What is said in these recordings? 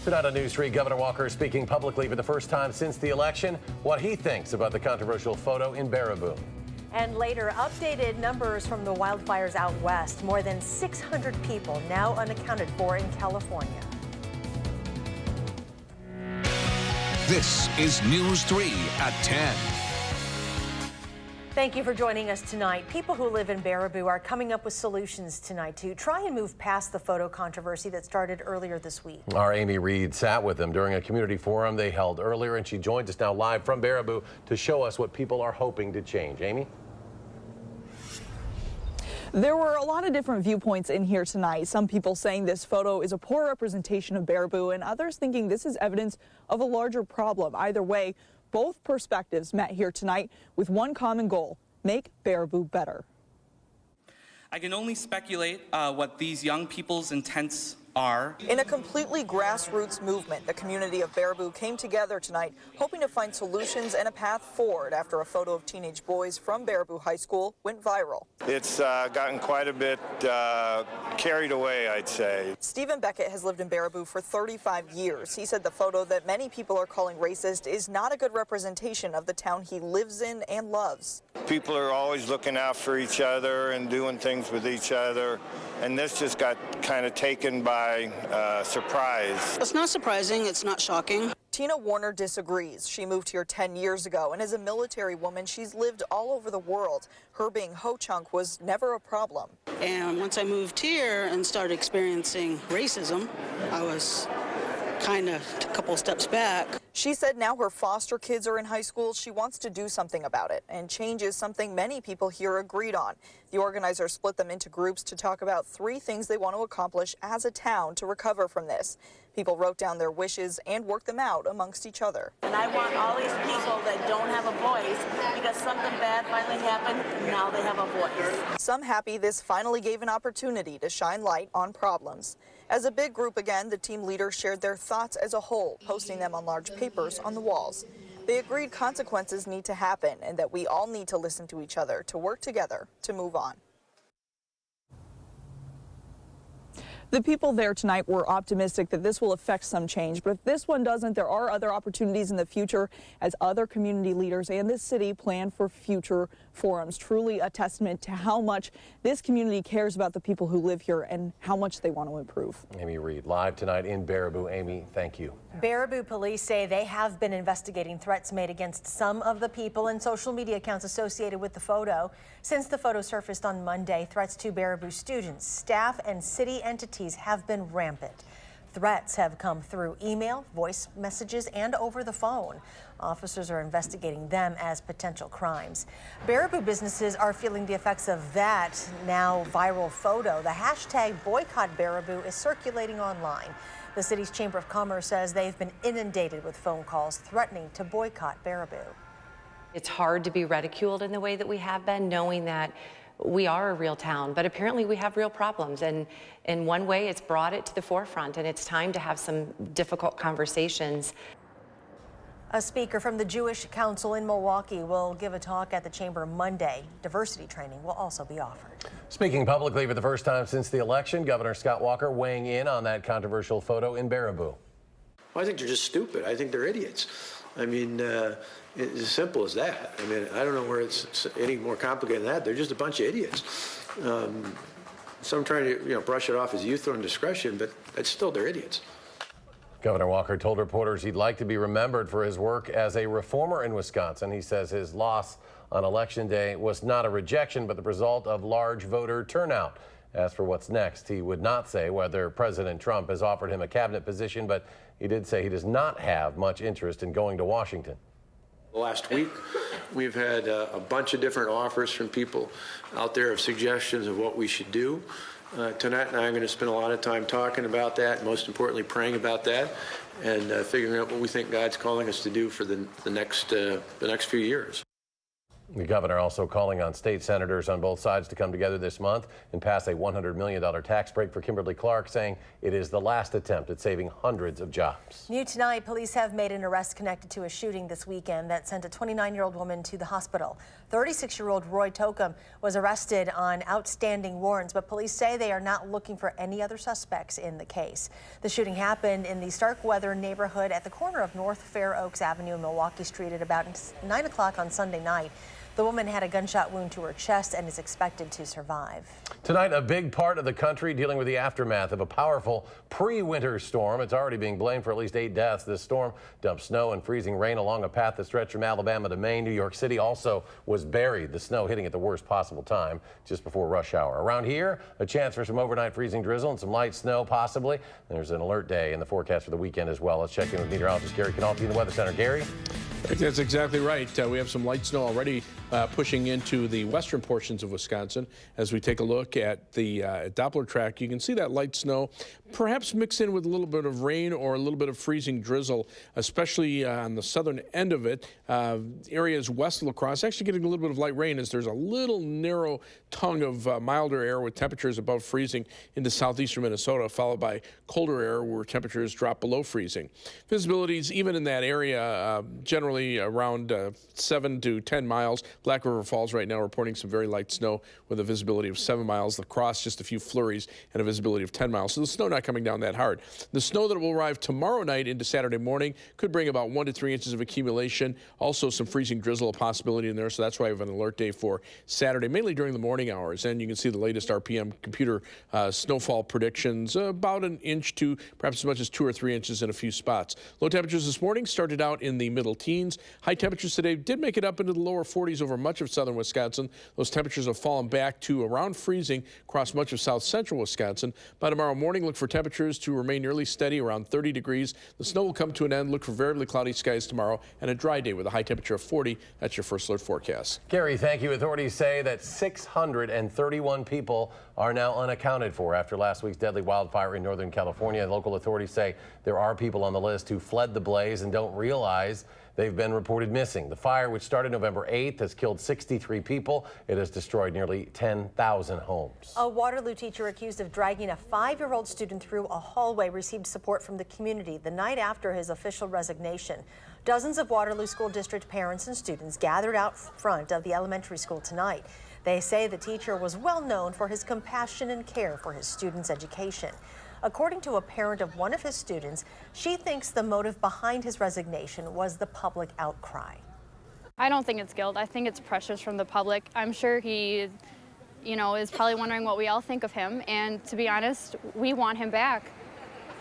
Tonight on News 3, Governor Walker is speaking publicly for the first time since the election, what he thinks about the controversial photo in Baraboo. And later, updated numbers from the wildfires out west. More than 600 people now unaccounted for in California. This is News 3 at 10. Thank you for joining us tonight. People who live in Baraboo are coming up with solutions tonight to try and move past the photo controversy that started earlier this week. Our Amy Reed sat with them during a community forum they held earlier, and she joins us now live from Baraboo to show us what people are hoping to change. Amy? There were a lot of different viewpoints in here tonight. Some people saying this photo is a poor representation of Baraboo, and others thinking this is evidence of a larger problem. Either way, both perspectives met here tonight with one common goal: make Baraboo better. I can only speculate what these young people's intents are. In a completely grassroots movement, the community of Baraboo came together tonight, hoping to find solutions and a path forward after a photo of teenage boys from Baraboo High School went viral. It's gotten quite a bit carried away, I'd say. Stephen Beckett has lived in Baraboo for 35 years. He said the photo that many people are calling racist is not a good representation of the town he lives in and loves. People are always looking out for each other and doing things with each other, and this just got kind of taken by surprise. It's not surprising, it's not shocking. Tina Warner disagrees. She moved here 10 years ago, and as a military woman, she's lived all over the world. Her being Ho-Chunk was never a problem. And once I moved here and started experiencing racism, I was kind of a couple steps back. She said now her foster kids are in high school, she wants to do something about it, and change is something many people here agreed on. The organizers split them into groups to talk about 3 things they want to accomplish as a town to recover from this. People wrote down their wishes and worked them out amongst each other. And I want all these people that don't have a voice, because something bad finally happened, now they have a voice. Some happy this finally gave an opportunity to shine light on problems. As a big group again, the team leaders shared their thoughts as a whole, posting them on large papers on the walls. They agreed consequences need to happen and that we all need to listen to each other to work together to move on. The people there tonight were optimistic that this will affect some change, but if this one doesn't, there are other opportunities in the future as other community leaders and this city plan for future forums. Truly a testament to how much this community cares about the people who live here and how much they want to improve. Amy Reed, live tonight in Baraboo. Amy, thank you. Baraboo police say they have been investigating threats made against some of the people and social media accounts associated with the photo. Since the photo surfaced on Monday, threats to Baraboo students, staff, and city entities have been rampant. Threats have come through email, voice messages, and over the phone. Officers are investigating them as potential crimes. Baraboo businesses are feeling the effects of that now viral photo. The hashtag Boycott Baraboo is circulating online. The city's Chamber of Commerce says they've been inundated with phone calls threatening to boycott Baraboo. It's hard to be ridiculed in the way that we have been, knowing that we are a real town, but apparently we have real problems. And in one way, it's brought it to the forefront, and it's time to have some difficult conversations. A speaker from the Jewish Council in Milwaukee will give a talk at the Chamber Monday. Diversity training will also be offered. Speaking publicly for the first time since the election, Governor Scott Walker weighing in on that controversial photo in Baraboo. Well, I think they're just stupid. I think they're idiots. I mean, it's as simple as that. I mean, I don't know where it's any more complicated than that. They're just a bunch of idiots. Some trying to, brush it off as youth or indiscretion, but it's still, they're idiots. Governor Walker told reporters he'd like to be remembered for his work as a reformer in Wisconsin. He says his loss on Election Day was not a rejection, but the result of large voter turnout. As for what's next, he would not say whether President Trump has offered him a cabinet position, but he did say he does not have much interest in going to Washington. Last week, we've had a bunch of different offers from people out there of suggestions of what we should do. Tonight and I am going to spend a lot of time talking about that, most importantly praying about that, and figuring out what we think God's calling us to do for the next few years. The governor also calling on state senators on both sides to come together this month and pass a $100 million tax break for Kimberly-Clark, saying it is the last attempt at saving hundreds of jobs. New tonight, police have made an arrest connected to a shooting this weekend that sent a 29-year-old woman to the hospital. 36-year-old Roy Tokum was arrested on outstanding warrants, but police say they are not looking for any other suspects in the case. The shooting happened in the Starkweather neighborhood at the corner of North Fair Oaks Avenue and Milwaukee Street at about 9 o'clock on Sunday night. The woman had a gunshot wound to her chest and is expected to survive. Tonight, a big part of the country dealing with the aftermath of a powerful pre-winter storm. It's already being blamed for at least 8 deaths. This storm dumped snow and freezing rain along a path that stretched from Alabama to Maine. New York City also was buried, the snow hitting at the worst possible time just before rush hour. Around here, a chance for some overnight freezing drizzle and some light snow possibly. There's an alert day in the forecast for the weekend as well. Let's check in with meteorologist Gary Canalfi in the Weather Center. Gary? That's exactly right. We have some light snow already pushing into the western portions of Wisconsin. As we take a look at the Doppler track, you can see that light snow perhaps mixed in with a little bit of rain or a little bit of freezing drizzle, especially on the southern end of it. Areas west of La Crosse actually getting a little bit of light rain as there's a little narrow tongue of milder air with temperatures above freezing into southeastern Minnesota, followed by colder air where temperatures drop below freezing. Visibilities even in that area generally around 7 to 10 miles. Black River Falls right now reporting some very light snow with a visibility of 7 miles. La Crosse just a few flurries and a visibility of 10 miles. So the snow not coming down that hard. The snow that will arrive tomorrow night into Saturday morning could bring about 1 to 3 inches of accumulation. Also some freezing drizzle, a possibility in there. So that's why I have an alert day for Saturday, mainly during the morning hours. And you can see the latest RPM computer snowfall predictions, about 1 inch to perhaps as much as 2 or 3 inches in a few spots. Low temperatures this morning started out in the middle teens. High temperatures today did make it up into the lower 40s over much of southern Wisconsin. Those temperatures have fallen back to around freezing across much of south central Wisconsin. By tomorrow morning, look for temperatures to remain nearly steady around 30 degrees. The snow will come to an end. Look for variably cloudy skies tomorrow and a dry day with a high temperature of 40. That's your first alert forecast. Gary, thank you. Authorities say that 631 people are now unaccounted for after last week's deadly wildfire in Northern California. Local authorities say there are people on the list who fled the blaze and don't realize they've been reported missing. The fire, which started November 8th, has killed 63 people. It has destroyed nearly 10,000 homes. A Waterloo teacher accused of dragging a 5-year-old student through a hallway received support from the community the night after his official resignation. Dozens of Waterloo School District parents and students gathered out front of the elementary school tonight. They say the teacher was well known for his compassion and care for his students' education. According to a parent of one of his students, she thinks the motive behind his resignation was the public outcry. I don't think it's guilt. I think it's pressures from the public. I'm sure he, is probably wondering what we all think of him. And to be honest, we want him back.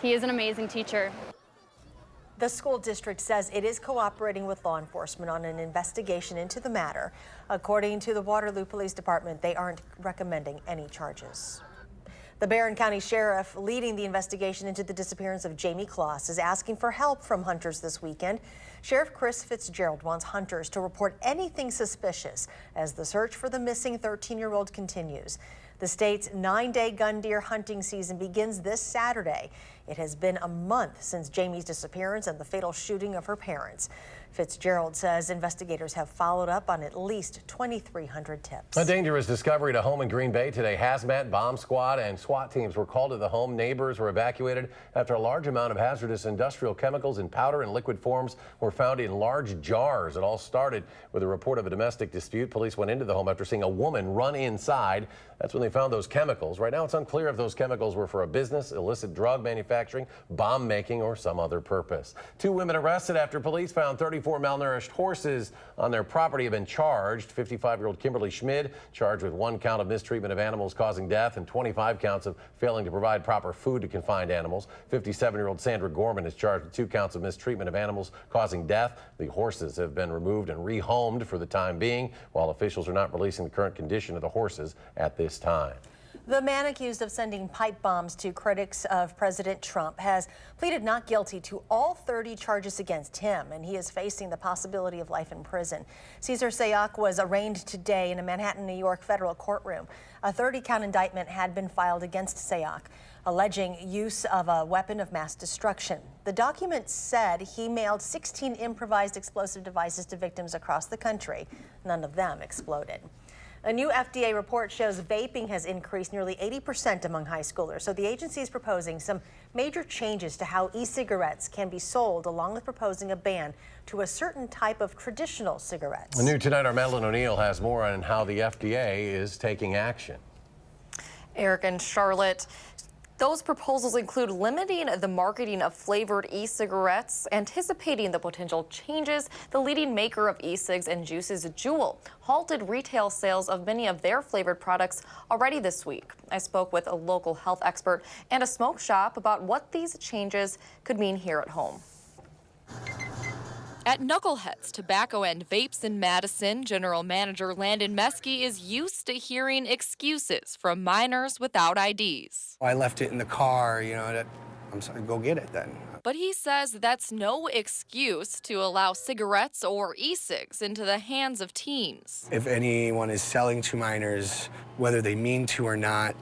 He is an amazing teacher. The school district says it is cooperating with law enforcement on an investigation into the matter. According to the Waterloo Police Department, they aren't recommending any charges. The Barron County Sheriff leading the investigation into the disappearance of Jamie Kloss is asking for help from hunters this weekend. Sheriff Chris Fitzgerald wants hunters to report anything suspicious as the search for the missing 13-year-old continues. The state's 9-day gun deer hunting season begins this Saturday. It has been a month since Jamie's disappearance and the fatal shooting of her parents. Fitzgerald says investigators have followed up on at least 2,300 tips. A dangerous discovery at a home in Green Bay today. Hazmat, bomb squad, and SWAT teams were called to the home. Neighbors were evacuated after a large amount of hazardous industrial chemicals in powder and liquid forms were found in large jars. It all started with a report of a domestic dispute. Police went into the home after seeing a woman run inside. That's when they found those chemicals. Right now, it's unclear if those chemicals were for a business, illicit drug manufacturing, bomb making, or some other purpose. 2 women arrested after police found 34 malnourished horses on their property have been charged. 55-year-old Kimberly Schmid charged with 1 count of mistreatment of animals causing death and 25 counts of failing to provide proper food to confined animals. 57-year-old Sandra Gorman is charged with 2 counts of mistreatment of animals causing death. The horses have been removed and rehomed for the time being, while officials are not releasing the current condition of the horses at this time. The man accused of sending pipe bombs to critics of President Trump has pleaded not guilty to all 30 charges against him, and he is facing the possibility of life in prison. Cesar Sayoc was arraigned today in a Manhattan, New York federal courtroom. A 30-count indictment had been filed against Sayoc. alleging use of a weapon of mass destruction. The document said he mailed 16 improvised explosive devices to victims across the country. None of them exploded. A new FDA report shows vaping has increased nearly 80% among high schoolers. So the agency is proposing some major changes to how e-cigarettes can be sold, along with proposing a ban to a certain type of traditional cigarettes. New tonight, our Madeline O'Neill has more on how the FDA is taking action. Eric and Charlotte, those proposals include limiting the marketing of flavored e-cigarettes, anticipating the potential changes. The leading maker of e-cigs and juices, Juul, halted retail sales of many of their flavored products already this week. I spoke with a local health expert and a smoke shop about what these changes could mean here at home. At Knuckleheads Tobacco and Vapes in Madison, General Manager Landon Meskey is used to hearing excuses from minors without IDs. I left it in the car, I'm sorry, go get it then. But he says that's no excuse to allow cigarettes or e-cigs into the hands of teens. If anyone is selling to minors, whether they mean to or not,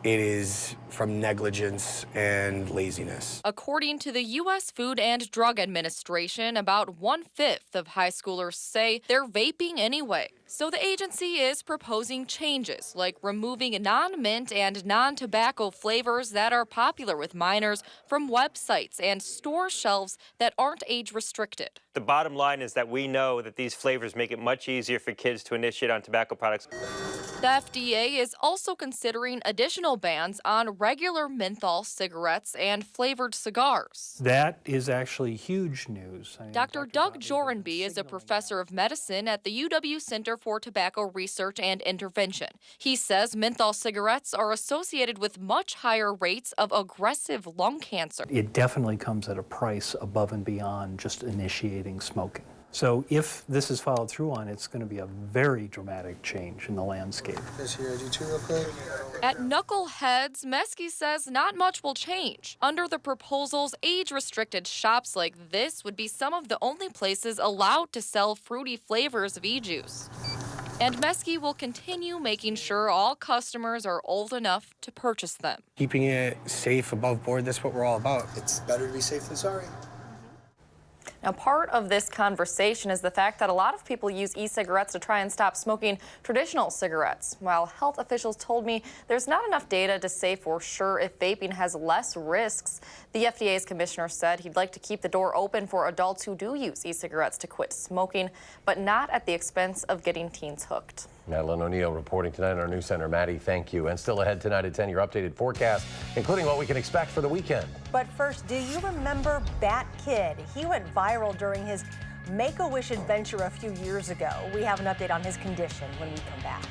it is from negligence and laziness. According to the U.S. Food and Drug Administration, about 1/5 of high schoolers say they're vaping anyway. So the agency is proposing changes like removing non-mint and non-tobacco flavors that are popular with minors from websites and store shelves that aren't age restricted. The bottom line is that we know that these flavors make it much easier for kids to initiate on tobacco products. The FDA is also considering additional bans on regular menthol cigarettes and flavored cigars. That is actually huge news. Dr. Doug Jorenby is a professor of medicine at the UW Center for Tobacco Research and Intervention. He says menthol cigarettes are associated with much higher rates of aggressive lung cancer. It definitely comes at a price above and beyond just initiating smoking. So if this is followed through on, it's going to be a very dramatic change in the landscape. At Knuckleheads, Meskey says not much will change. Under the proposals, age-restricted shops like this would be some of the only places allowed to sell fruity flavors of e-juice. And Meskey will continue making sure all customers are old enough to purchase them. Keeping it safe above board, that's what we're all about. It's better to be safe than sorry. Now, part of this conversation is the fact that a lot of people use e-cigarettes to try and stop smoking traditional cigarettes. While health officials told me there's not enough data to say for sure if vaping has less risks, the FDA's commissioner said he'd like to keep the door open for adults who do use e-cigarettes to quit smoking, but not at the expense of getting teens hooked. Madeline O'Neill reporting tonight in our news center. Maddie, thank you. And still ahead tonight at 10, your updated forecast, including what we can expect for the weekend. But first, do you remember Bat Kid? He went viral during his Make-A-Wish adventure a few years ago. We have an update on his condition when we come back.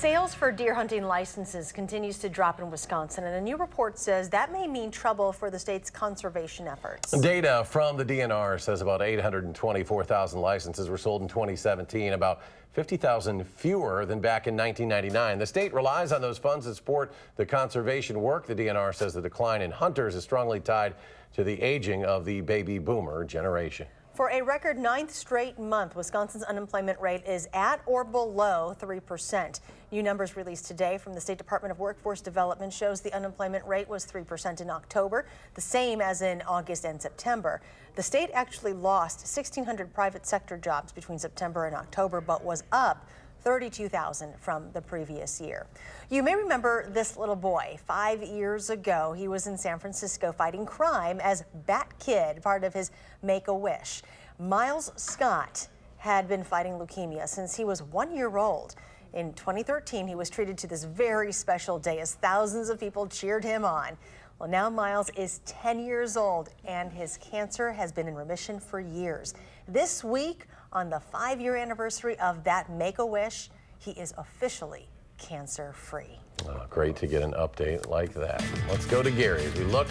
Sales for deer hunting licenses continues to drop in Wisconsin, and a new report says that may mean trouble for the state's conservation efforts. Data from the DNR says about 824,000 licenses were sold in 2017, about 50,000 fewer than back in 1999. The state relies on those funds to support the conservation work. The DNR says the decline in hunters is strongly tied to the aging of the baby boomer generation. For a record 9th straight month, Wisconsin's unemployment rate is at or below 3%. New numbers released today from the State Department of Workforce Development shows the unemployment rate was 3% in October, the same as in August and September. The state actually lost 1,600 private sector jobs between September and October, but was up 32,000 from the previous year. You may remember this little boy. 5 years ago, he was in San Francisco fighting crime as Bat Kid, part of his Make-A-Wish. Miles Scott had been fighting leukemia since he was 1 year old. In 2013, he was treated to this very special day as thousands of people cheered him on. Well, now Miles is 10 years old and his cancer has been in remission for years. This week, on the 5-year anniversary of that Make-A-Wish, he is officially cancer-free. Great to get an update like that. Let's go to Gary as we look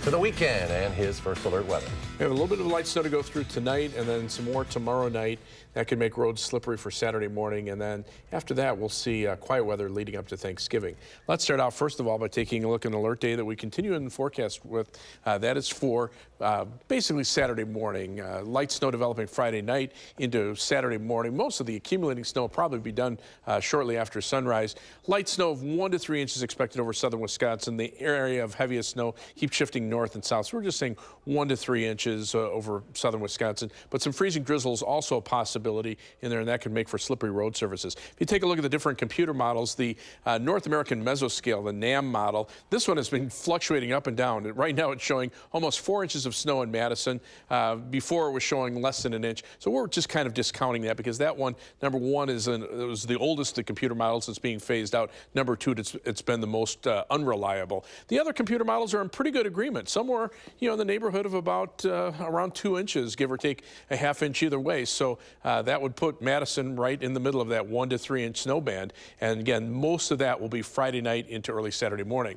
to the weekend and his first alert weather. We have a little bit of light snow to go through tonight and then some more tomorrow night. That could make roads slippery for Saturday morning. And then after that, we'll see quiet weather leading up to Thanksgiving. Let's start out, first of all, by taking a look at an alert day that we continue in the forecast with. That is for basically Saturday morning. Light snow developing Friday night into Saturday morning. Most of the accumulating snow will probably be done shortly after sunrise. Light snow of 1 to 3 inches expected over southern Wisconsin. The area of heaviest snow keeps shifting north and south. So we're just saying 1 to 3 inches over southern Wisconsin. But some freezing drizzle is also a possibility in there, and that could make for slippery road surfaces. If you take a look at the different computer models, the North American Mesoscale, the NAM model, this one has been fluctuating up and down. Right now it's showing almost 4 inches of snow in Madison. Before it was showing less than an inch. So we're just kind of discounting that because that one, number one, it was the oldest of the computer models that's being phased out. Number two, it's been the most unreliable. The other computer models are in pretty good agreement. Some were, in the neighborhood of about around 2 inches, give or take a half inch either way. So that would put Madison right in the middle of that 1 to 3 inch snow band. And again, most of that will be Friday night into early Saturday morning.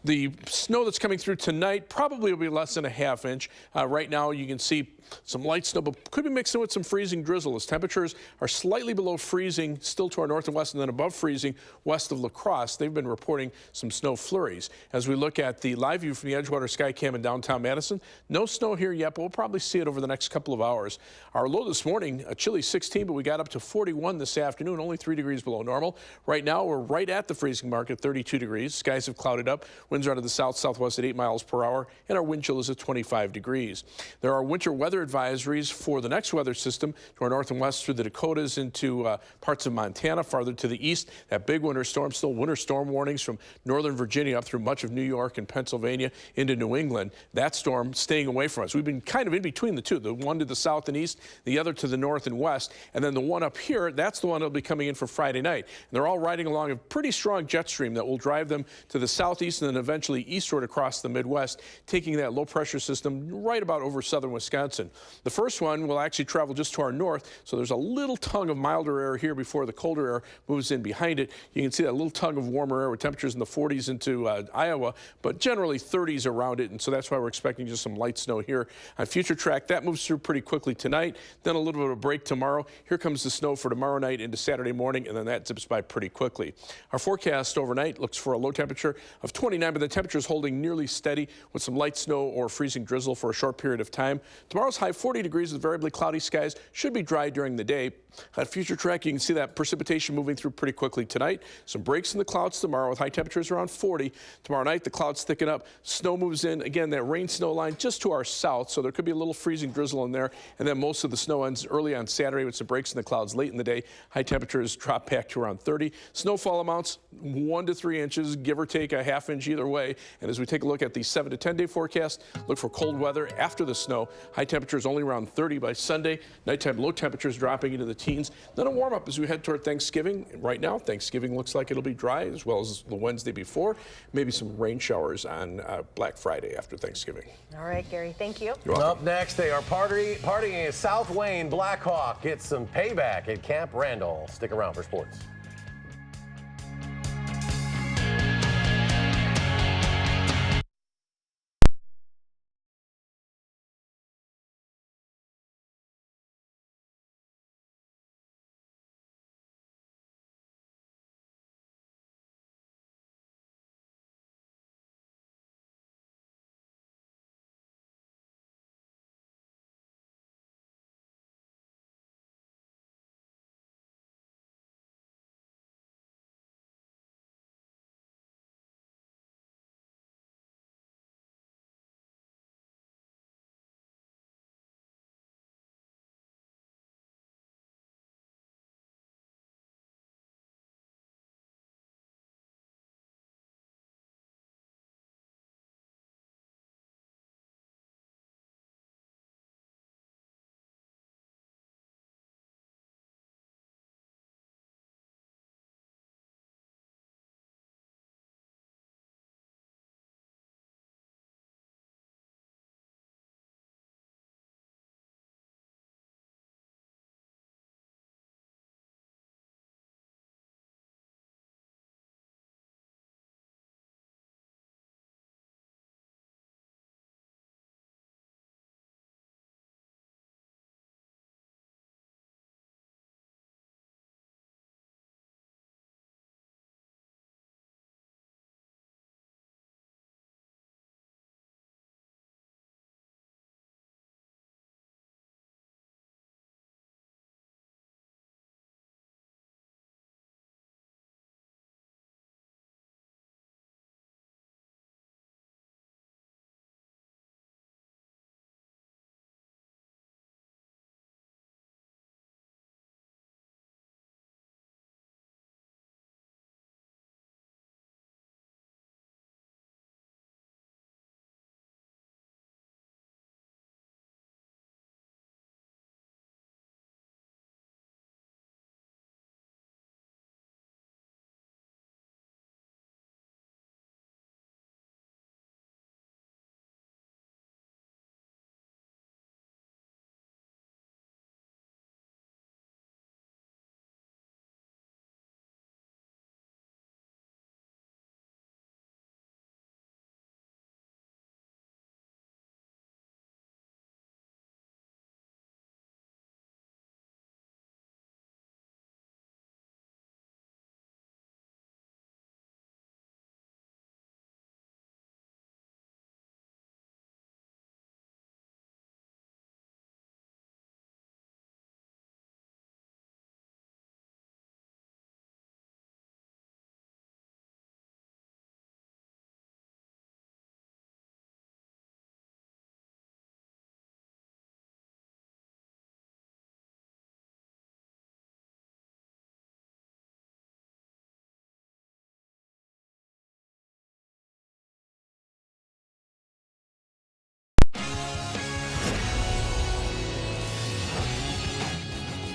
The snow that's coming through tonight probably will be less than a half inch. Right now you can see some light snow, but could be mixing with some freezing drizzle as temperatures are slightly below freezing still to our north and west, and then above freezing west of La Crosse. They've been reporting some snow flurries. As we look at the live view from the Edgewater Sky Cam in downtown Madison, no snow here yet, but we'll probably see it over the next couple of hours. Our low this morning, a chilly 16, but we got up to 41 this afternoon, only 3 degrees below normal. Right now, we're right at the freezing mark at 32 degrees. Skies have clouded up. Winds are out of the south-southwest at 8 miles per hour, and our wind chill is at 25 degrees. There are winter weather advisories for the next weather system to our north and west through the Dakotas into parts of Montana, farther to the east. That big winter storm, still winter storm warnings from northern Virginia up through much of New York and Pennsylvania into New England. That storm staying away from us. We've been kind of in between the two, the one to the south and east, the other to the north and west, and then the one up here, that's the one that'll be coming in for Friday night. And they're all riding along a pretty strong jet stream that will drive them to the southeast and then eventually eastward across the Midwest, taking that low pressure system right about over southern Wisconsin. The first one will actually travel just to our north, so there's a little tongue of milder air here before the colder air moves in behind it. You can see that little tongue of warmer air with temperatures in the 40s into Iowa, but generally 30s around it, and so that's why we're expecting just some light snow here. On future track, that moves through pretty quickly tonight, then a little bit of a break tomorrow. Here comes the snow for tomorrow night into Saturday morning, and then that zips by pretty quickly. Our forecast overnight looks for a low temperature of 29, but the temperature is holding nearly steady with some light snow or freezing drizzle for a short period of time. Tomorrow's high 40 degrees with variably cloudy skies. Should be dry during the day. At future track, you can see that precipitation moving through pretty quickly tonight. Some breaks in the clouds tomorrow with high temperatures around 40. Tomorrow night, the clouds thicken up. Snow moves in. Again, that rain-snow line just to our south, so there could be a little freezing drizzle in there. And then most of the snow ends early on Saturday with some breaks in the clouds late in the day. High temperatures drop back to around 30. Snowfall amounts 1 to 3 inches, give or take a half inch either way. And as we take a look at the 7 to 10 day forecast, look for cold weather after the snow. High temperatures only around 30 by Sunday. Nighttime low temperatures dropping into the teens. Then a warm up as we head toward Thanksgiving. Right now, Thanksgiving looks like it'll be dry as well as the Wednesday before. Maybe some rain showers on Black Friday after Thanksgiving. All right, Gary, thank you. Up next, they are partying as South Wayne Blackhawk gets some payback at Camp Randall. Stick around for sports.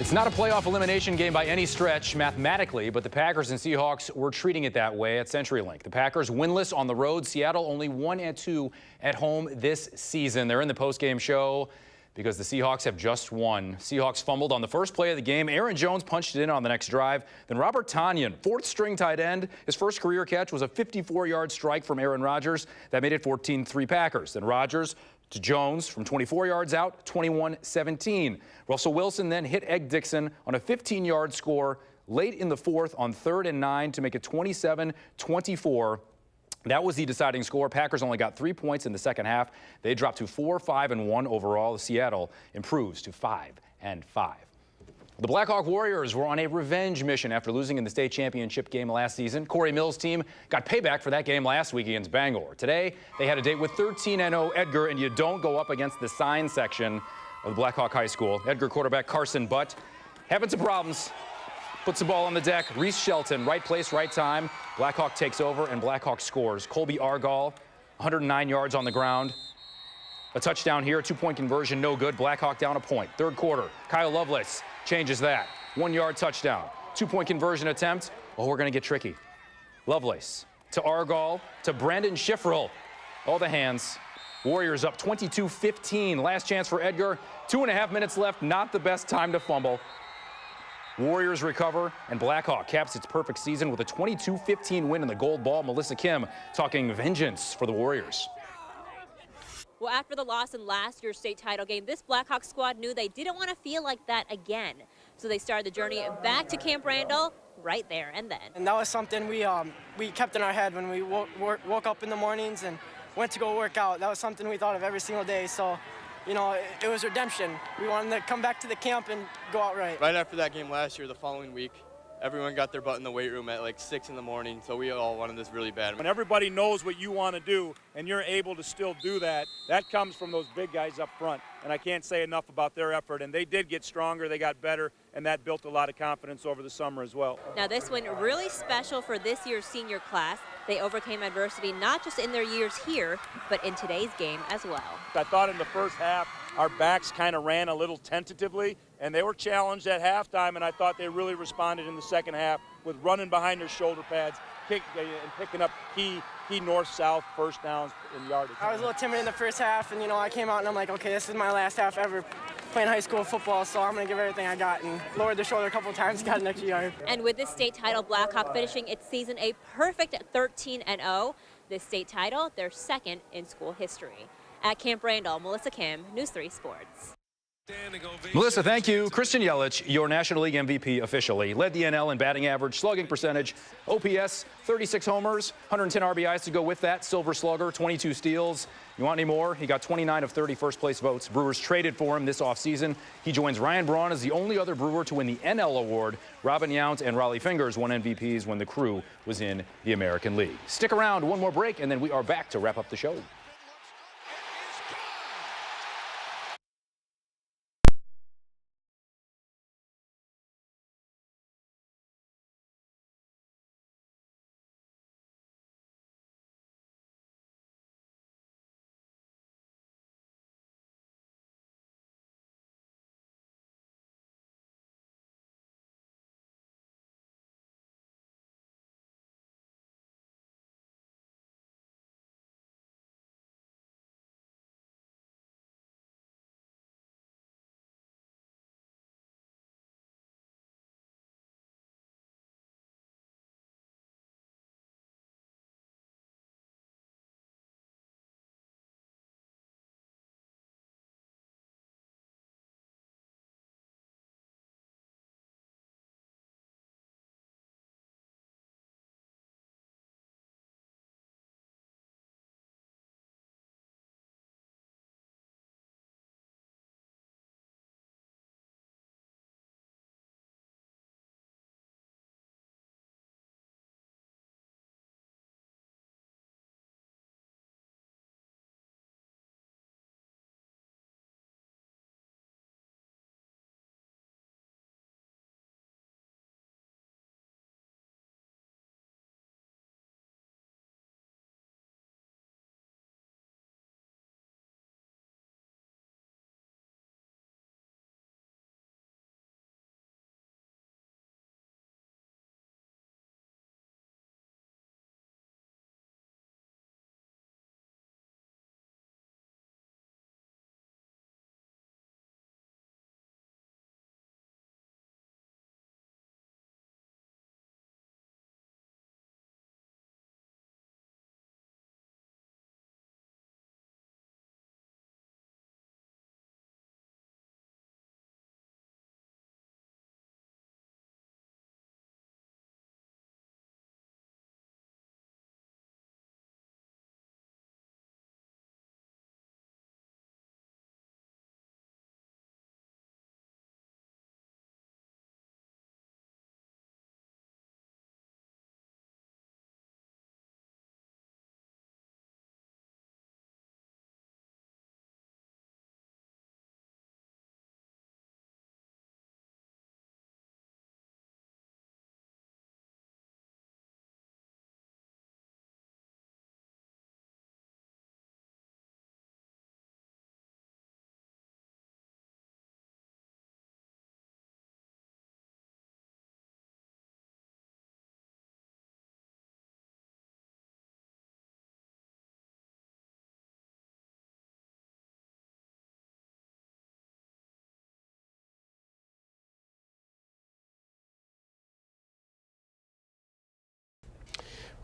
It's not a playoff elimination game by any stretch mathematically, but the Packers and Seahawks were treating it that way at CenturyLink. The Packers winless on the road. Seattle only 1-2 at home this season. They're in the postgame show because the Seahawks have just won. Seahawks fumbled on the first play of the game. Aaron Jones punched it in on the next drive. Then Robert Tonyan, fourth-string tight end. His first career catch was a 54-yard strike from Aaron Rodgers. That made it 14-3 Packers. Then Rodgers to Jones from 24 yards out, 21-17. Russell Wilson then hit Egg Dixon on a 15-yard score late in the fourth on 3rd and 9 to make it 27-24. That was the deciding score. Packers only got 3 points in the second half. They dropped to 4-5-1 overall. Seattle improves to 5-5. The Blackhawk Warriors were on a revenge mission after losing in the state championship game last season. Corey Mills' team got payback for that game last week against Bangor. Today, they had a date with 13-0 Edgar, and you don't go up against the sign section of Blackhawk High School. Edgar quarterback Carson Butt having some problems. Puts the ball on the deck. Reese Shelton, right place, right time. Blackhawk takes over, and Blackhawk scores. Colby Argall, 109 yards on the ground. A touchdown here, 2-point conversion, no good. Blackhawk down a point. Third quarter, Kyle Lovelace changes that. 1-yard touchdown. 2-point conversion attempt. Oh, we're going to get tricky. Lovelace to Argall to Brandon Schiffrel. All the hands. Warriors up 22-15. Last chance for Edgar. 2.5 minutes left. Not the best time to fumble. Warriors recover, and Blackhawk caps its perfect season with a 22-15 win in the gold ball. Melissa Kim talking vengeance for the Warriors. Well, after the loss in last year's state title game, this Blackhawk squad knew they didn't want to feel like that again. So they started the journey back to Camp Randall right there and then. And that was something we kept in our head when we woke up in the mornings and went to go work out. That was something we thought of every single day. So, you know, it was redemption. We wanted to come back to the camp and go out right. Right after that game last year, the following week, everyone got their butt in the weight room at like 6 in the morning, so we all wanted this really bad. When everybody knows what you want to do and you're able to still do that, that comes from those big guys up front. And I can't say enough about their effort. And they did get stronger, they got better, and that built a lot of confidence over the summer as well. Now this one really special for this year's senior class. They overcame adversity not just in their years here, but in today's game as well. I thought in the first half, our backs kind of ran a little tentatively, and they were challenged at halftime, and I thought they really responded in the second half with running behind their shoulder pads and picking up key north-south first downs in yardage. I was a little timid in the first half, and, you know, I came out and I'm like, okay, this is my last half ever playing high school football, so I'm going to give everything I got, and lowered the shoulder a couple of times, got an extra yard. And with this state title, Blackhawk finishing its season a perfect 13-0. This state title, their second in school history. At Camp Randall, Melissa Kim, News 3 Sports. Melissa, thank you. Christian Yelich, your National League MVP officially, led the NL in batting average, slugging percentage, OPS, 36 homers, 110 RBIs to go with that, Silver Slugger, 22 steals. You want any more? He got 29 of 30 first-place votes. Brewers traded for him this offseason. He joins Ryan Braun as the only other Brewer to win the NL award. Robin Yount and Raleigh Fingers won MVPs when the Crew was in the American League. Stick around, one more break, and then we are back to wrap up the show.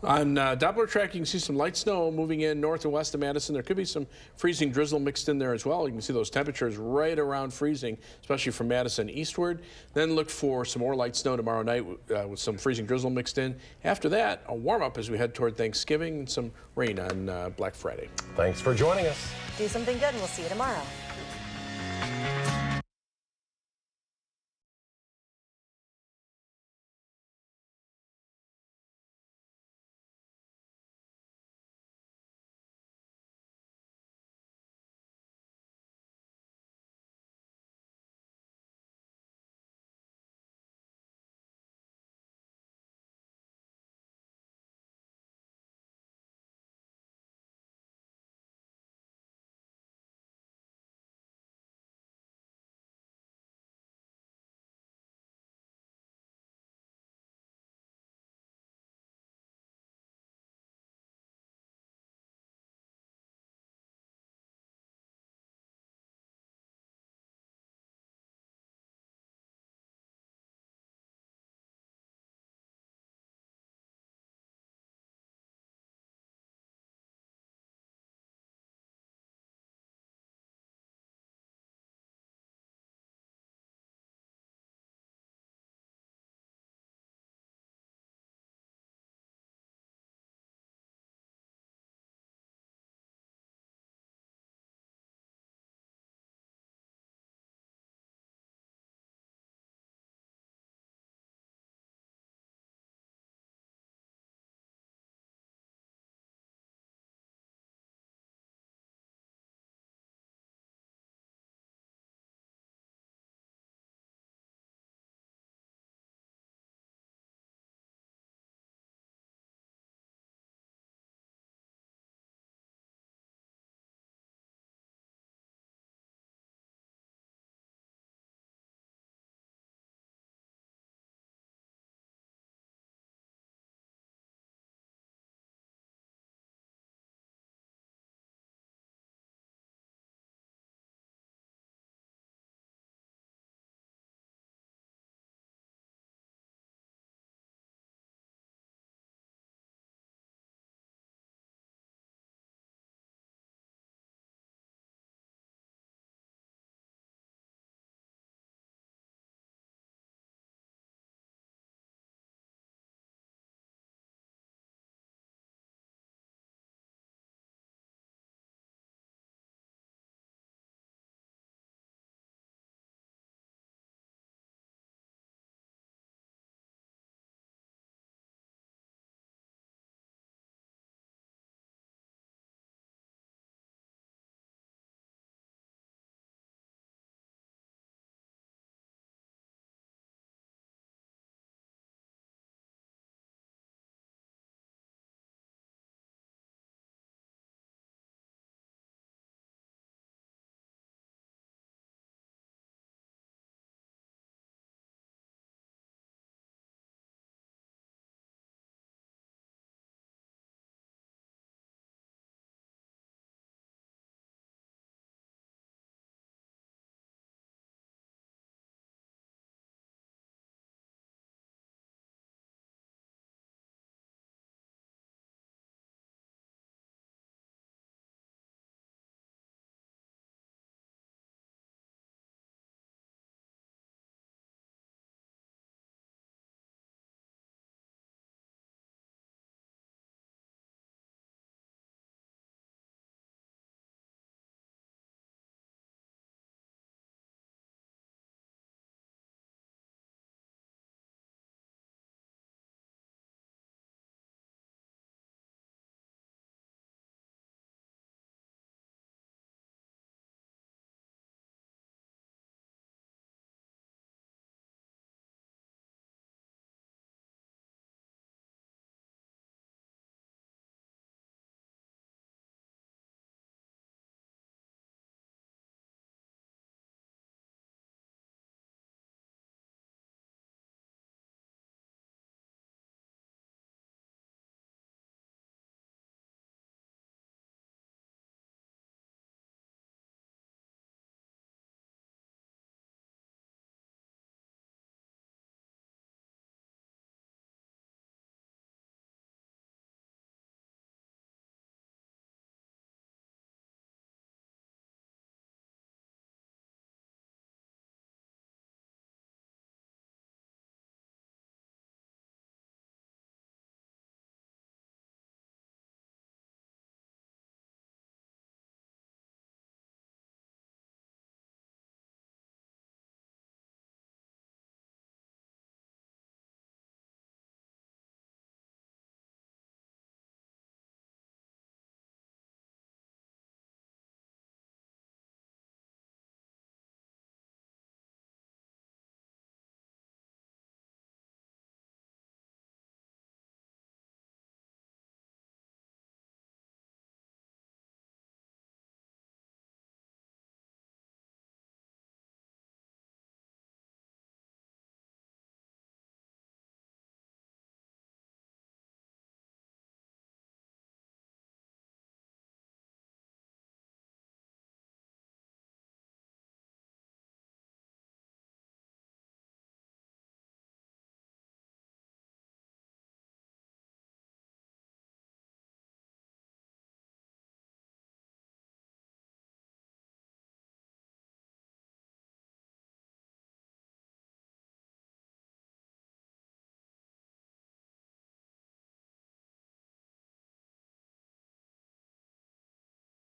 On Doppler track, you can see some light snow moving in north and west of Madison. There could be some freezing drizzle mixed in there as well. You can see those temperatures right around freezing, especially from Madison eastward. Then look for some more light snow tomorrow night with some freezing drizzle mixed in. After that, a warm up as we head toward Thanksgiving and some rain on Black Friday. Thanks for joining us. Do something good and we'll see you tomorrow.